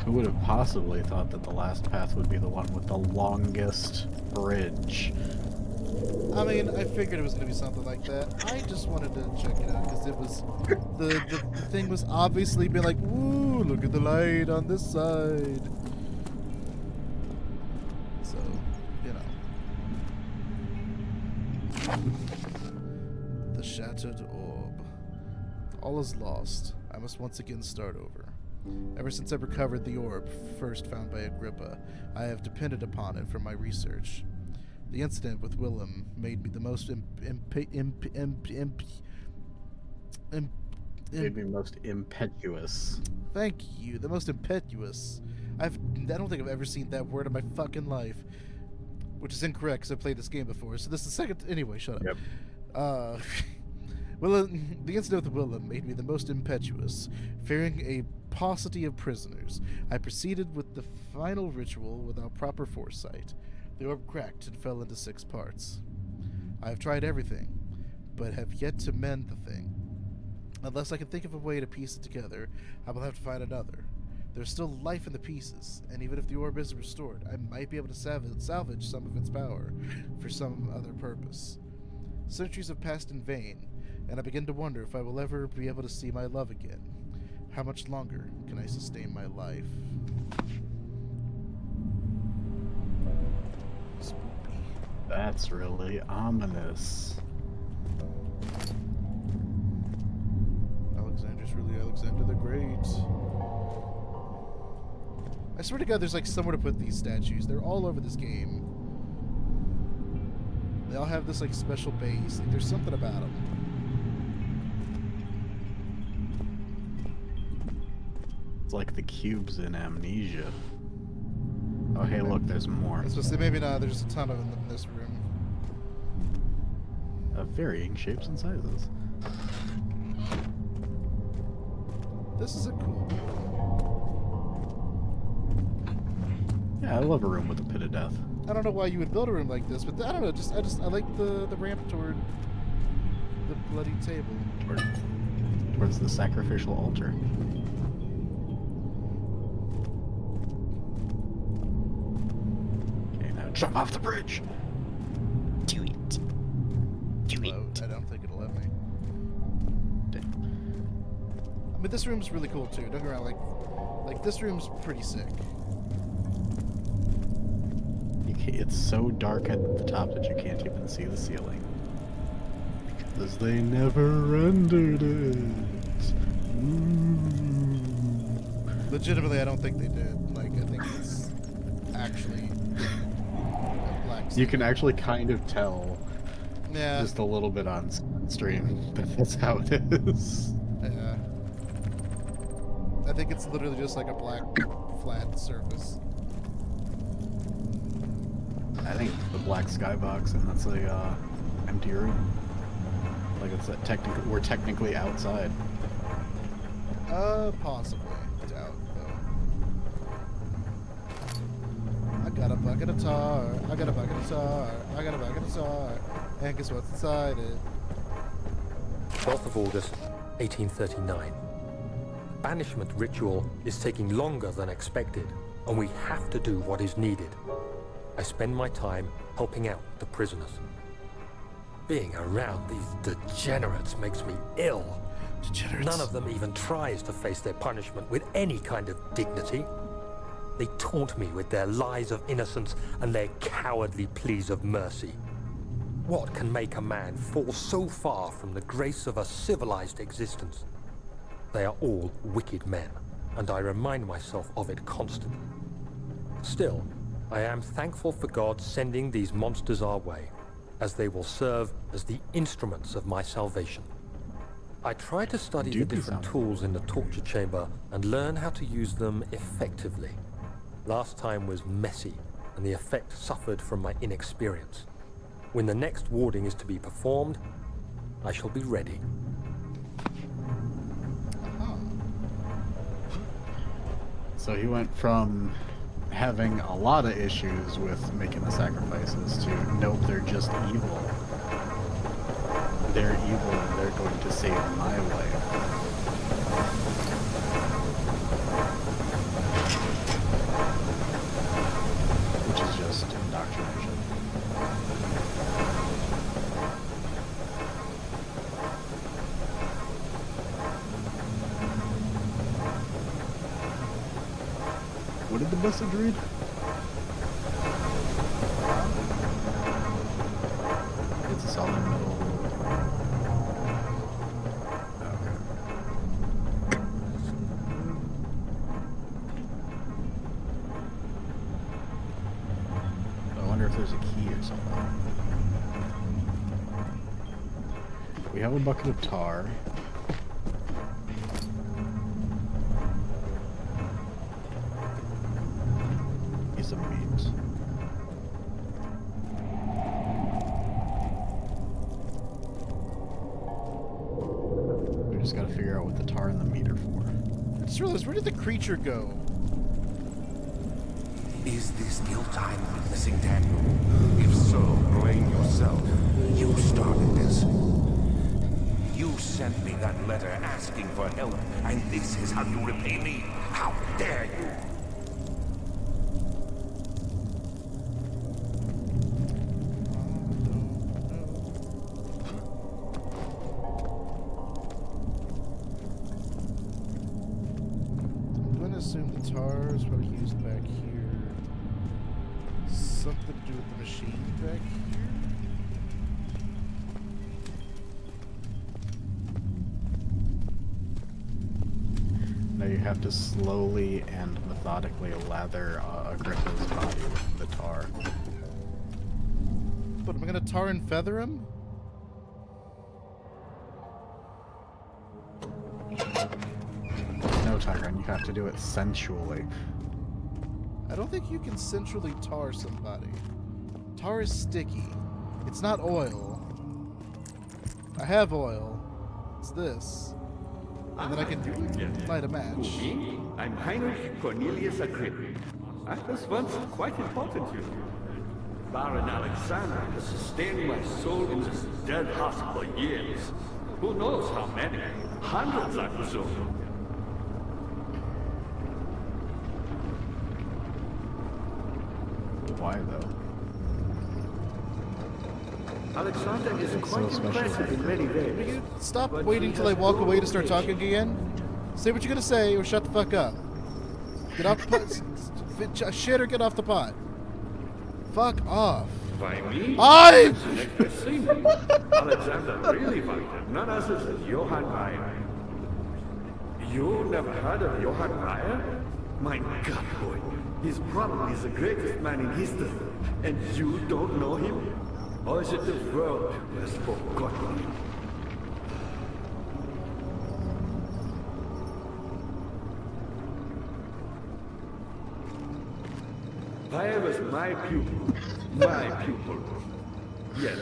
Who would have possibly thought that the last path would be the one with the longest bridge? I mean, I figured it was going to be something like that. I just wanted to check it out because it was the thing was obviously being like, "Ooh, look at the light on this side." So, you know, the shattered orb. All is lost. I must once again start over. Ever since I recovered the orb, first found by Agrippa, I have depended upon it for my research. The incident with Willem made me the most Made me most impetuous. Thank you, the most impetuous. I don't think I've ever seen that word in my fucking life, which is incorrect because I played this game before. So this is the second. Anyway, shut up. Yep. Well, the incident with Willem made me the most impetuous. Fearing a paucity of prisoners, I proceeded with the final ritual without proper foresight. The orb cracked and fell into 6 parts. I have tried everything, but have yet to mend the thing. Unless I can think of a way to piece it together, I will have to find another. There's still life in the pieces, and even if the orb isn't restored, I might be able to salvage some of its power for some other purpose. Centuries have passed in vain, and I begin to wonder if I will ever be able to see my love again. How much longer can I sustain my life? Spooky. That's really ominous. Alexander's really Alexander the Great. I swear to God, there's like somewhere to put these statues. They're all over this game. They all have this like special base. Like, there's something about them. It's like the cubes in Amnesia. Oh, hey, look, there's more. I was supposed to say maybe not. There's a ton of them in this room. Of varying shapes and sizes. This is a cool room. Yeah, I love a room with a pit of death. I don't know why you would build a room like this, but I don't know. I like the ramp toward the bloody table. Towards the sacrificial altar. Okay, now jump off the bridge. Do it. Do Load. it. I don't think it'll let me. I mean, this room's really cool too. Don't get me wrong. Like this room's pretty sick. It's so dark at the top that you can't even see the ceiling. Because they never rendered it. Ooh. Legitimately, I don't think they did. Like, I think it's actually a black You can actually kind of tell Yeah. just a little bit on stream, but that's how it is. Yeah. I think it's literally just like a black flat surface. I think it's the black skybox, and that's a empty room. Like it's a we're technically outside. Possibly. Doubt, though. I got a bucket of tar. I got a bucket of tar. I got a bucket of tar. And guess what's inside it? 12th of August, 1839. The banishment ritual is taking longer than expected, and we have to do what is needed. I spend my time helping out the prisoners. Being around these degenerates makes me ill. Degenerates. None of them even tries to face their punishment with any kind of dignity. They taunt me with their lies of innocence and their cowardly pleas of mercy. What can make a man fall so far from the grace of a civilized existence? They are all wicked men, and I remind myself of it constantly. Still, I am thankful for God sending these monsters our way, as they will serve as the instruments of my salvation. I try to study the different tools in the torture chamber and learn how to use them effectively. Last time was messy, and the effect suffered from my inexperience. When the next warding is to be performed, I shall be ready. So he went from having a lot of issues with making the sacrifices to nope, they're just evil. They're evil and they're going to save my life. What did the message read? It's a solid metal. Okay. I wonder if there's a key or something. We have a bucket of tar. Piece of meat. We just gotta figure out what the tar and the meat are for. I just realized, where did the creature go? Is this your time witnessing Daniel? If so, blame yourself. You started this. You sent me that letter asking for help, and this is how you repay me? How dare you? I'm gonna assume the tar is probably used back here. Something to do with the machine back here? Now you have to slowly and methodically lather Agrippa's body with the tar. But am I gonna tar and feather him? No, Tyron, you have to do it sensually. I don't think you can centrally tar somebody. Tar is sticky. It's not oil. I have oil. It's this. And then I can light a match. I'm Heinrich Cornelius Agrippa. I was once quite important to you. Baron Alexander has sustained my soul in this dead house for years. Who knows how many? Hundreds, I presume. Why, though? Alexander is quite so special. impressive in many ways. You stop But waiting he till I has walk no away to start reputation. talking again. Say what you're gonna say, or shut the fuck up. Get off the pot. Shit or get off the pot. Fuck off. By me? I. That's an extra scene. Alexander really fighter, none other than Johann Weyer. You never heard of Johann Weyer? My God, boy. He's probably the greatest man in history. And you don't know him? Or is it the world who has forgotten him? Weyer was my pupil. My pupil. Yes,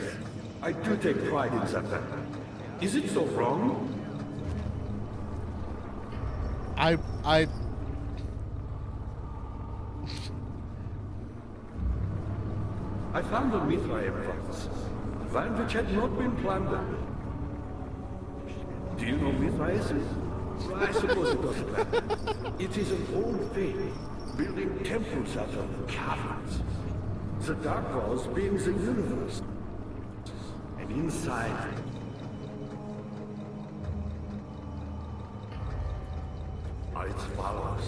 I do take pride in that. Is it so wrong? I. I found a Mithraeum province, one which had not been plundered. Do you know Mithraeus is? I suppose it doesn't matter. It is an old faith, building temples out of caverns. The dark walls being the universe. And inside are its followers.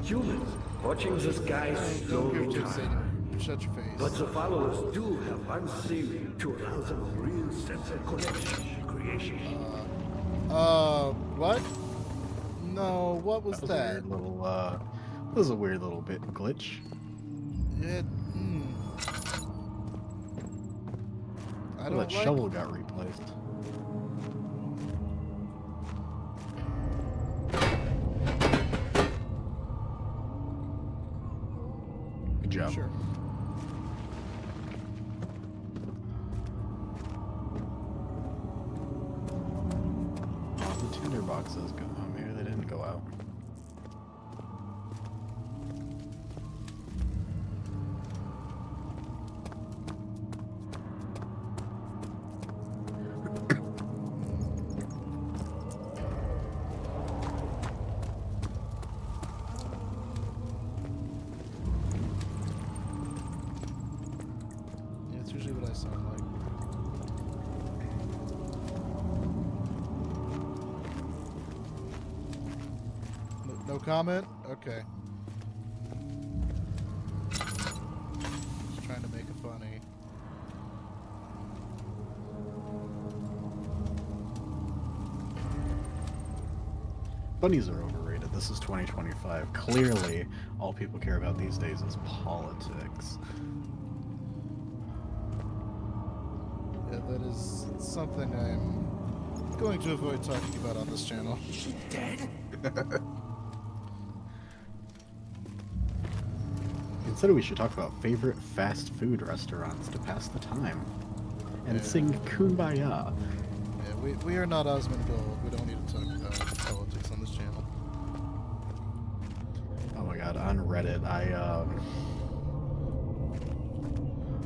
Humans, watching the sky Don't slowly give a shit. turn. Shut your face. But the followers do have one thing to allow them a real sense of connection, creation. What? No, what was That was a that? weird little, that was a weird little bit glitch. It, I Oh, don't that like. shovel got replaced. Good job. Sure. Oh, the tinder boxes go. Oh, maybe they didn't go out. Yeah, it's usually what I sound like. No comment? Okay. trying to make it funny. Bunnies are overrated. This is 2025. Clearly, all people care about these days is politics. Yeah, that is something I'm going to avoid talking about on this channel. Is she dead? Instead, we should talk about favorite fast food restaurants to pass the time. And sing Kumbaya. Yeah, we are not Osmond Gold. We don't need to talk about politics on this channel. Oh my god, on Reddit,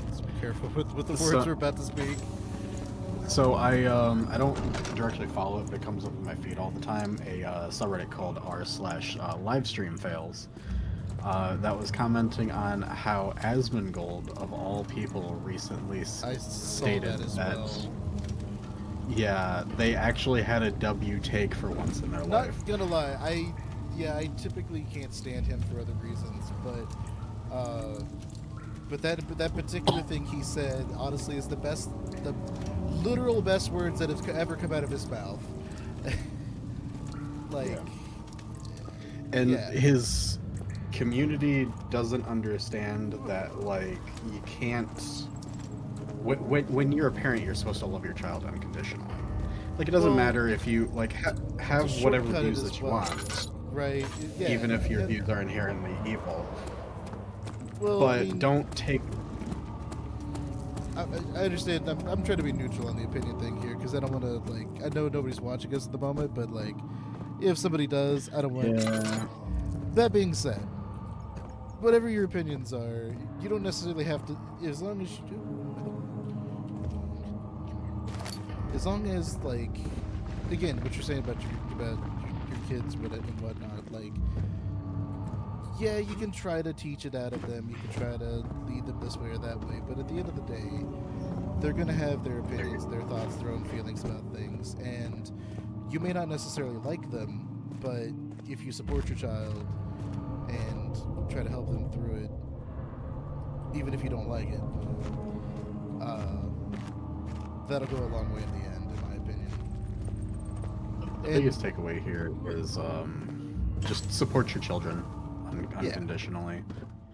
Let's be careful with the So- words we're about to speak. So I don't directly follow it, but it comes up in my feed all the time. A subreddit called r/livestream fails that was commenting on how Asmongold of all people recently I saw stated that as that well. yeah, they actually had a W take for once in their life. Not gonna lie, I typically can't stand him for other reasons, but that particular thing he said honestly is the literal best words that have ever come out of his mouth. Like, Yeah. And yeah. his community doesn't understand that, like, you can't. When you're a parent, you're supposed to love your child unconditionally. Like, it doesn't Well, matter if you like have to whatever shortcut it views as that you well. want, Right? Yeah. even if your and- views are inherently evil. well, But I mean, don't take. I understand. I'm trying to be neutral on the opinion thing here because I don't want to, like, I know nobody's watching us at the moment, but like, if somebody does, I don't want. Yeah. That being said, whatever your opinions are, you don't necessarily have to. As long as, like, again, what you're saying about your kids, and whatnot, like, yeah, you can try to teach it out of them. You can try to lead them this way or that way. But at the end of the day, they're going to have their opinions, their thoughts, their own feelings about things. And you may not necessarily like them, but if you support your child and try to help them through it, even if you don't like it, that'll go a long way in the end, in my opinion. The biggest takeaway here is just support your children unconditionally.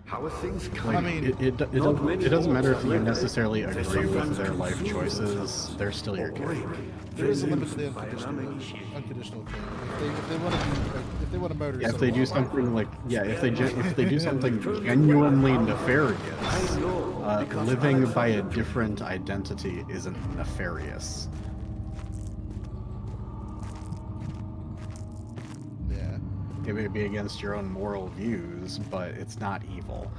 How are things Like, coming? I mean, it doesn't matter if you Not many necessarily homes are agree with sometimes their life confused choices. They're still your kid. there is a limit to the By an unconditional thing. If they want to do, like, if they want to murder Yeah, if they do someone, something like if they do something genuinely nefarious, living by a different identity isn't nefarious. yeah. It may be against your own moral views, but it's not evil.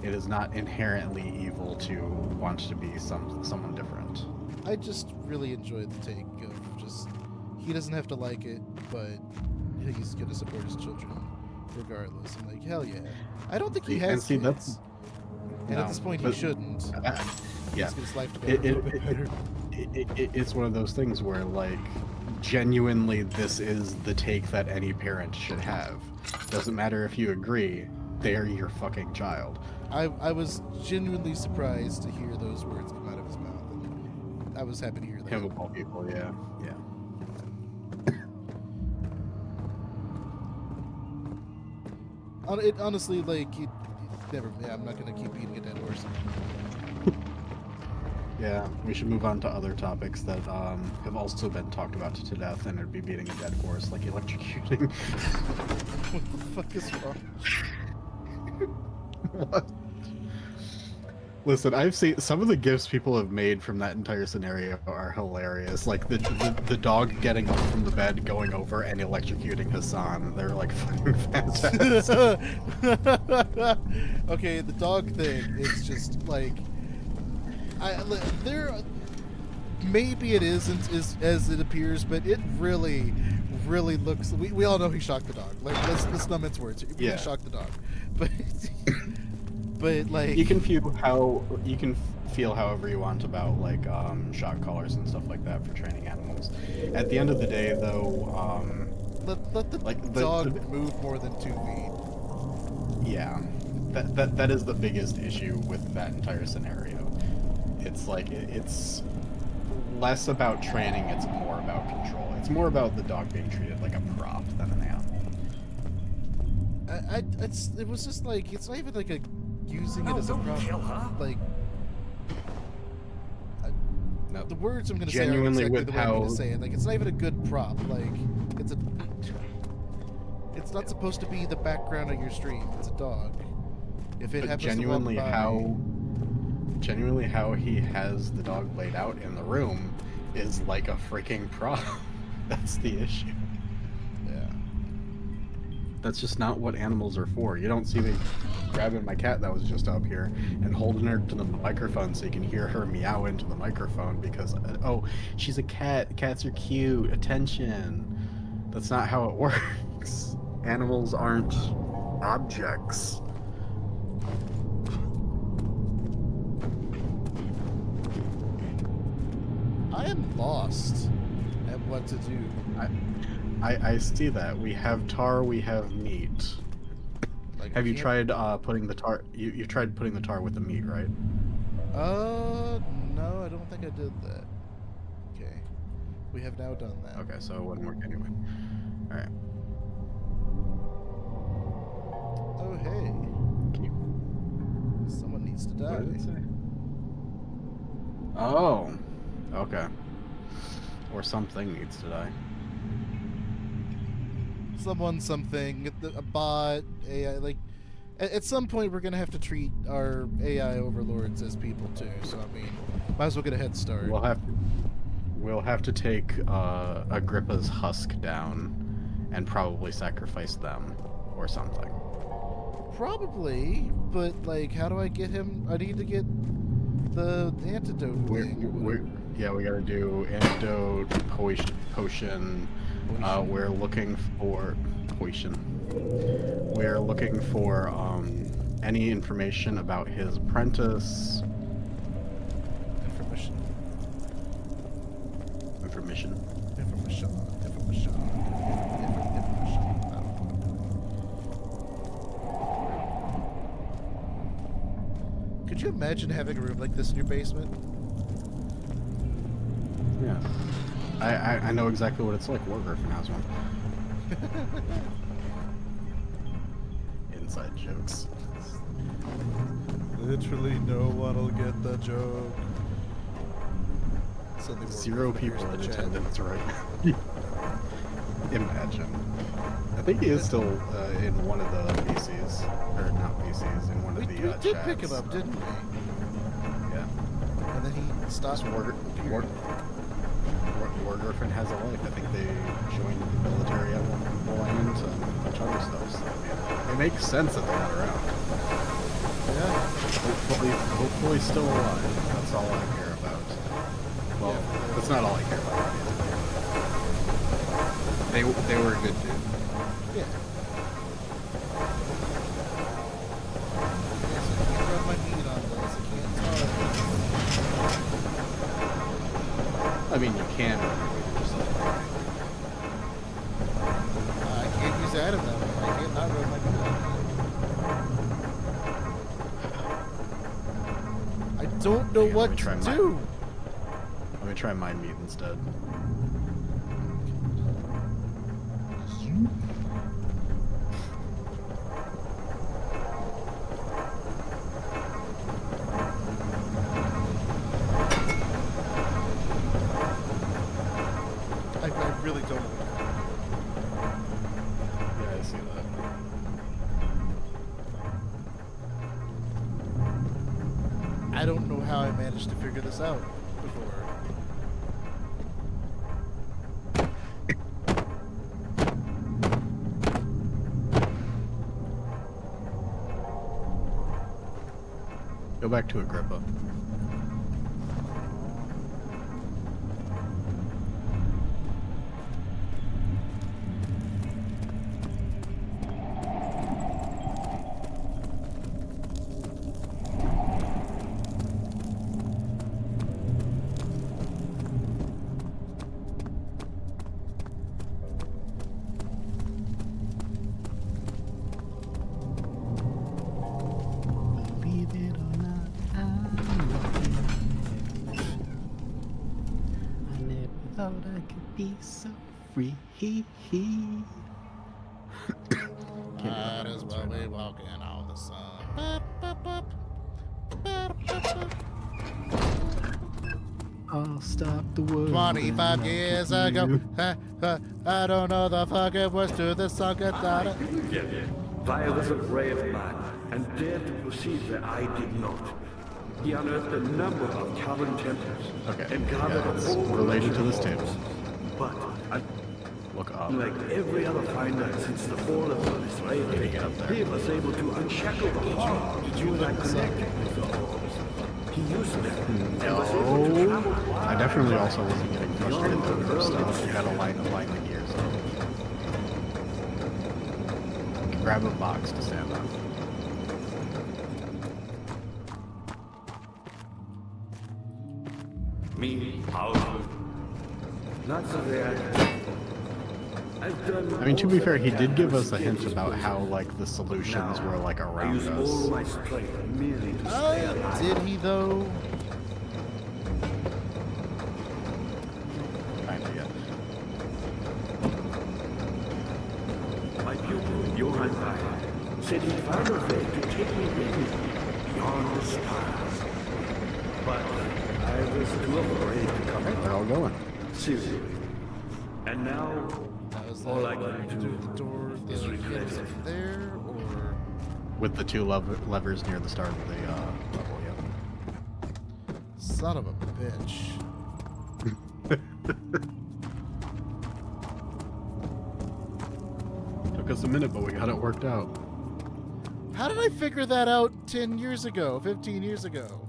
It is not inherently evil to want to be someone different. I just really enjoyed the take of just, he doesn't have to like it, but he's gonna support his children regardless. I'm like, hell yeah. I don't think he has And see, kids. that's- And no, at this point, he but- shouldn't. Yeah. Let's get his life together a little bit better. It's one of those things where, like, genuinely this is the take that any parent should have. Doesn't matter if you agree, they're your fucking child. I was genuinely surprised to hear those words come out of his mouth. And I was happy to hear that. Him of all people, yeah. Honestly, like, never. Yeah, I'm not gonna keep beating a dead horse. Yeah, we should move on to other topics that have also been talked about to death, and it'd be beating a dead horse, like electrocuting. What the fuck is wrong? What? Listen, I've seen some of the gifs people have made from that entire scenario are hilarious. Like the dog getting up from the bed, going over and electrocuting Hassan. They're like fucking fantastic. Okay, the dog thing is just like, maybe it isn't as it appears, but it really looks. We all know he shocked the dog. Like, let's not mince words. He Yeah. shocked the dog, but but like, You can feel however you want about like shot collars and stuff like that for training animals. At the end of the day, though, let the like, dog move more than 2 feet. yeah, that is the biggest issue with that entire scenario. It's like it's less about training, it's more about control. It's more about the dog being treated like a prop than an animal. It was just like, it's not even like a using No, it as a don't prop. kill her. Like, No, the words I'm gonna say are genuinely exactly with the way I'm gonna how say it. Like, it's not even a good prop. Like, it's not supposed to be the background of your stream. It's a dog. If it but happens genuinely to walk by, how he has the dog laid out in the room is like a freaking prop. That's the issue. yeah. That's just not what animals are for. You don't see me grabbing my cat that was just up here and holding her to the microphone so you can hear her meow into the microphone because, oh, she's a cat. Cats are cute. Attention. That's not how it works. Animals aren't objects. I am lost at what to do. I see that. We have tar, we have meat. Like, Have I you can't- tried putting the tar? You tried putting the tar with the meat, right? No, I don't think I did that. Okay. We have now done that. Okay, so it wouldn't work anyway. All right. Oh, hey. Can you? Someone needs to die. What did it say? Oh. Okay. Or something needs to die. Someone, something, a bot, AI. Like, at some point, we're gonna have to treat our AI overlords as people too. So I mean, might as well get a head start. We'll have to take Agrippa's husk down, and probably sacrifice them, or something. Probably, but like, how do I get him? I need to get the antidote thing. Yeah, we gotta do antidote, potion. We're looking for potion. We're looking for any information about his apprentice. Information. Information. Information. Information. I don't know. Could you imagine having a room like this in your basement? Yeah. I know exactly what it's like. War Griffin has one. Inside jokes. Literally no one will get the joke. Suddenly we're 0 recording people in the chat. attendance right now. Imagine. I think he is still in one of the VCs. Or not VCs, in one of We the did chats. pick him up, didn't we? Yeah. And then he stopped. War Griffin has a life. I think they joined the military at one point and a bunch of other stuff. So, yeah, it makes sense that they're not around. Yeah. Hopefully still alive. That's all I care about. Well, that's not all I care about. They were a good dude. Yeah. Okay, so I can't rub my meat on this. I can't talk. I mean, you can. I can't use Adam though. I can't not rub my meat on it. I don't know Yeah, what let me to try do. Let me try my meat instead. I really don't know. Yeah, I see that. I don't know how I managed to figure this out before. Go back to Agrippa. be so free. Might as well be walking on the sun. Bop, bop, bop. Bop, bop, bop. I'll stop the world. 25 and I'll years get ago, you. I don't know the fucking words to the song. Fire was a brave man and dared to proceed where I did not. He unearthed a number of cavern temples Okay, and yeah, gathered it's a whole related to this collection of table. But Look up. unlike every other finder since the fall of Israel, Get up there. he was able to unshackle the heart that connected with the orbs. He used them and was able to travel I far. definitely also wasn't getting frustrated though with stuff. You gotta line the gears up. Grab a box to stand on. Me, powerful. Not so bad. I've done I mean, to be fair, he did give us a to hint get about this how, like, the solutions Now, were, like, I around use all us. my strength merely to stay alive. Did he though? Kinda, yeah. My pupil, Johann Weyer, said he found a way to take me with him beyond the stars. But I was too afraid to come They're all going. seriously. And now, Now, is all that I can to do the door is that regret gets it. up there, or With the two levers near the start of the level, yeah. son of a bitch? Took us a minute, but we got it worked out. How did I figure that out 10 years ago, 15 years ago?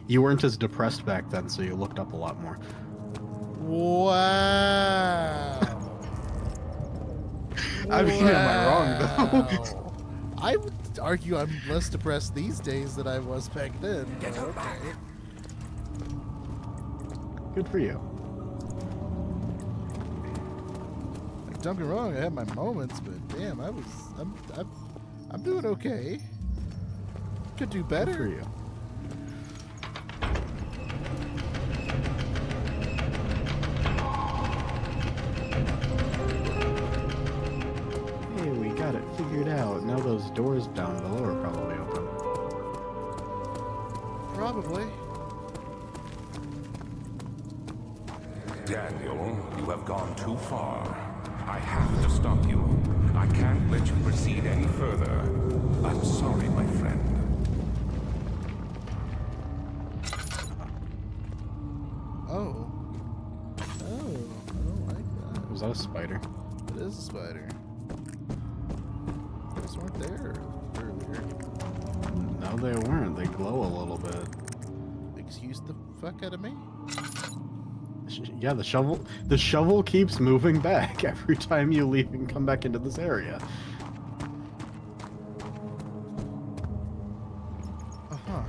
You weren't as depressed back then, so you looked up a lot more. Wow. I mean, am I wrong, though? Wow. I would argue I'm less depressed these days than I was back then. But okay. Good for you. Like, don't get me wrong, I had my moments, but damn, I'm doing okay. Could do Good for better. you. Hey, we got it figured out. Now those doors down below are probably open. Probably. Daniel, you have gone too far. I have to stop you. I can't let you proceed any further. I'm sorry, my friend. Oh. Oh, I don't like that. Was that a spider? It is a spider. Those weren't there earlier. No, they weren't. They glow a little bit. Excuse the fuck out of me? Yeah, the shovel keeps moving back every time you leave and come back into this area. Uh-huh.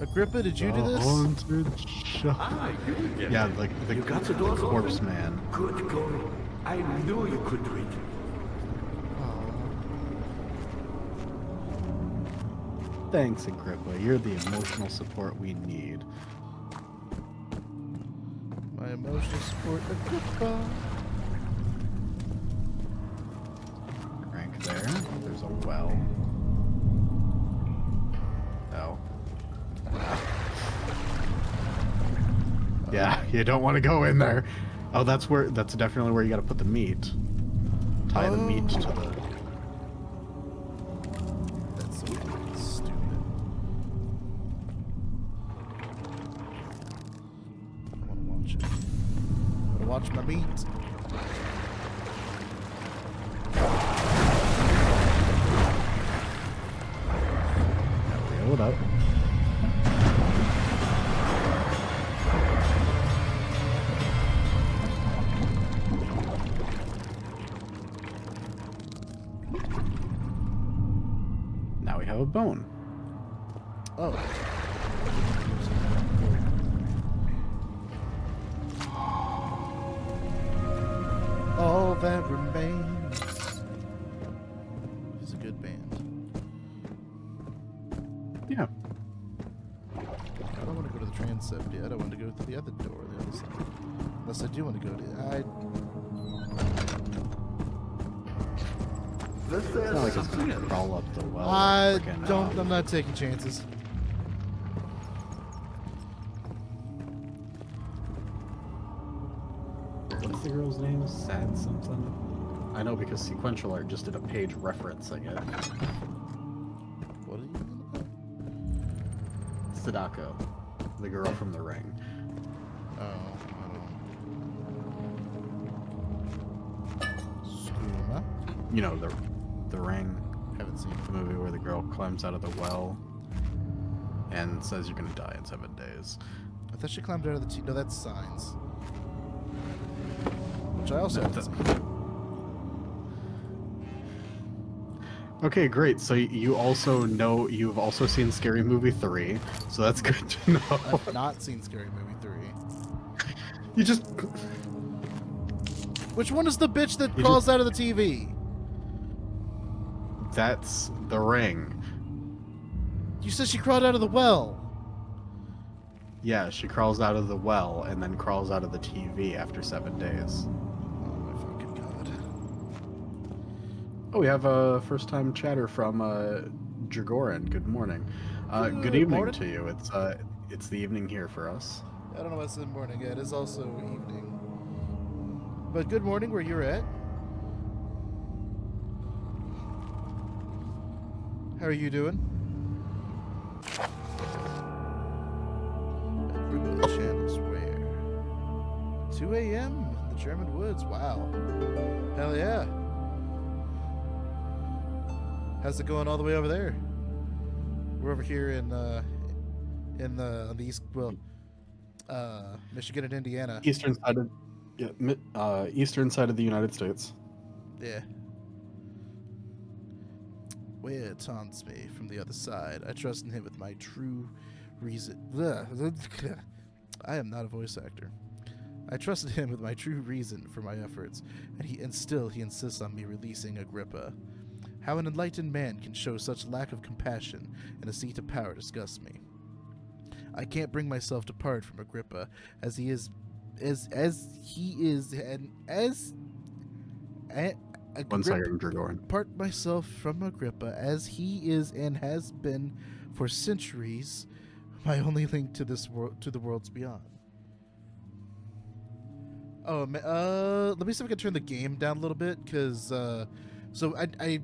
Agrippa, did you do The this? haunted shovel. Ah, you did Yeah, it. like the You got the doors corpse open? man. Good going. I knew you could do it. Thanks, Agrippa. You're the emotional support we need. My emotional support, Agrippa. Rank there. There's a well. No. Yeah, you don't want to go in there. Oh, that's definitely where you gotta put the meat. Tie the meat to the... That's so fucking stupid. I wanna watch it. I wanna watch my meat. Reel it up. Now we have a bone. Oh. All that remains is a good band. Yeah. I don't want to go to the concept yet. I want to go to the other door, the other side. Unless I do want to go to... It's not like it's gonna crawl up the well. I Frickin', don't... I'm not taking chances. What's the girl's name? Sad something? I know because Sequential Art just did a page referencing it. What are you mean about? Sadako, the girl from The Ring. Oh, I don't know. Skuma? You know, the Ring, Haven't seen the movie where the girl climbs out of the well and says you're gonna die in 7 days. I thought she climbed out of the... No, that's Signs. Which I also haven't seen. Okay, great. So you also know you've also seen Scary Movie 3, so that's good to know. I've not seen Scary Movie 3. You just... Which one is the bitch that You crawls out of the TV? That's The Ring. You said she crawled out of the well. Yeah, she crawls out of the well and then crawls out of the TV after 7 days. Oh my fucking god. Oh, we have a first-time chatter from Jagoran. Good morning. Good evening morning. to you. It's the evening here for us. I don't know what's in the morning yet. It's also evening. But good morning where you're at. How are you doing? Remote channels where? 2 a.m. in the German woods. Wow. Hell yeah. How's it going all the way over there? We're over here on the east, well, Michigan and Indiana. Eastern side of eastern side of the United States. Yeah. Where taunts me from the other side, I trust in him with my true reason. I am not a voice actor. I trusted him with my true reason for my efforts, and still he insists on me releasing Agrippa. How an enlightened man can show such lack of compassion in a seat of power disgusts me. I can't bring myself to part from Agrippa, as he is, One second, Dragoran. Part myself from Agrippa, as he is and has been for centuries, my only link to this world, to the worlds beyond. Oh, let me see if I can turn the game down a little bit, because so I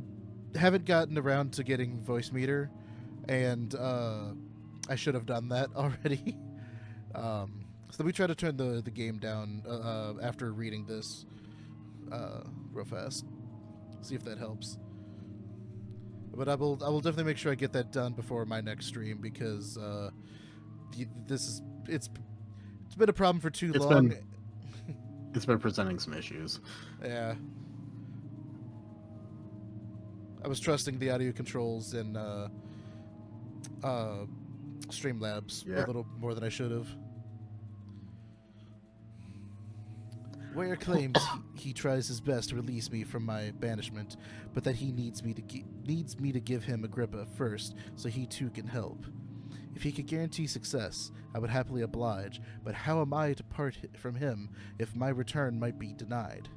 haven't gotten around to getting voice meter, and I should have done that already. So let me try to turn the game down after reading this real fast. See if that helps. But I will definitely make sure I get that done before my next stream, because it's been a problem for too long. It's been presenting some issues. Yeah. I was trusting the audio controls in Streamlabs a little more than I should have. Ware claims he tries his best to release me from my banishment, but that he needs me to give him Agrippa first, so he too can help. If he could guarantee success, I would happily oblige, but how am I to part from him if my return might be denied?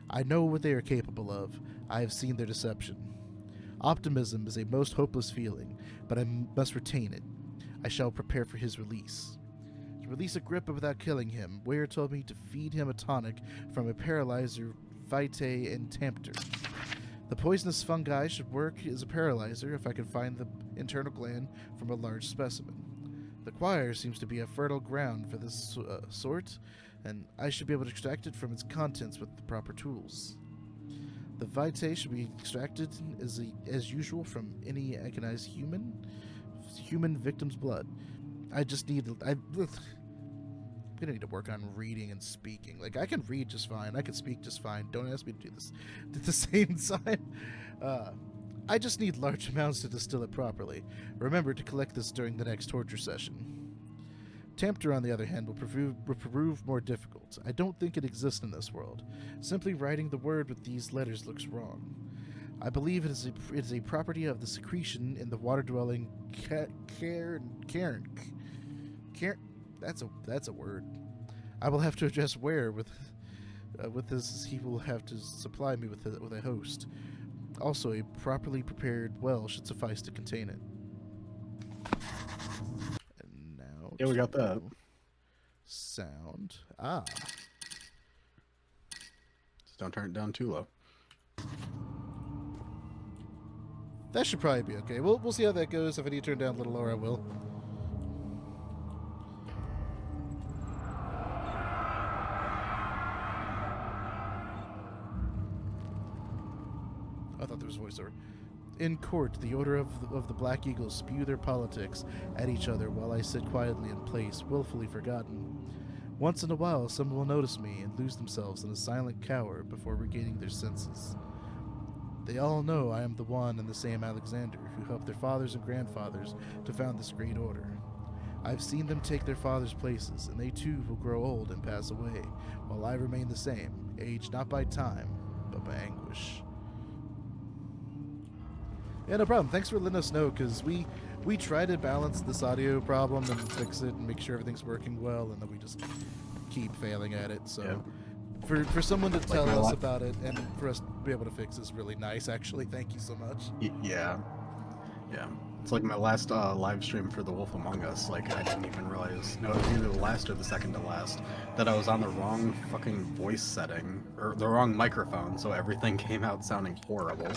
I know what they are capable of. I have seen their deception. Optimism is a most hopeless feeling, but I must retain it. I shall prepare for his release. To release Agrippa without killing him, Ware told me to feed him a tonic from a paralyzer, vitae, and Tempter. The poisonous fungi should work as a paralyzer if I can find the internal gland from a large specimen. The choir seems to be a fertile ground for this sort, and I should be able to extract it from its contents with the proper tools. The vitae should be extracted as usual from any agonized human victim's blood. I'm gonna need to work on reading and speaking. Like, I can read just fine. I can speak just fine. Don't ask me to do this at the same time. I just need large amounts to distill it properly. Remember to collect this during the next torture session. Tempter, on the other hand, will prove more difficult. I don't think it exists in this world. Simply writing the word with these letters looks wrong. I believe it is a property of the secretion in the water-dwelling That's a word. I will have to address where with this. He will have to supply me with a host. Also, a properly prepared well should suffice to contain it. And now, Yeah, we got that. Sound. Ah. Just don't turn it down too low. That should probably be okay. We'll see how that goes. If I need to turn down a little lower, I will. I thought there was voiceover. In court, the Order of the Black Eagles spew their politics at each other while I sit quietly in place, willfully forgotten. Once in a while, someone will notice me and lose themselves in a silent cower before regaining their senses. They all know I am the one and the same Alexander who helped their fathers and grandfathers to found this great order. I've seen them take their fathers' places, and they too will grow old and pass away, while I remain the same, aged not by time, but by anguish. Yeah, no problem. Thanks for letting us know, because we try to balance this audio problem and fix it and make sure everything's working well, and then we just keep failing at it. So Yeah. for someone to tell my us li- about it and for us to be able to fix is really nice, actually. Thank you so much. Yeah. It's like my last live stream for The Wolf Among Us. Like, I didn't even realize, no, it was either the last or the second to last, that I was on the wrong fucking voice setting, or the wrong microphone, so everything came out sounding horrible.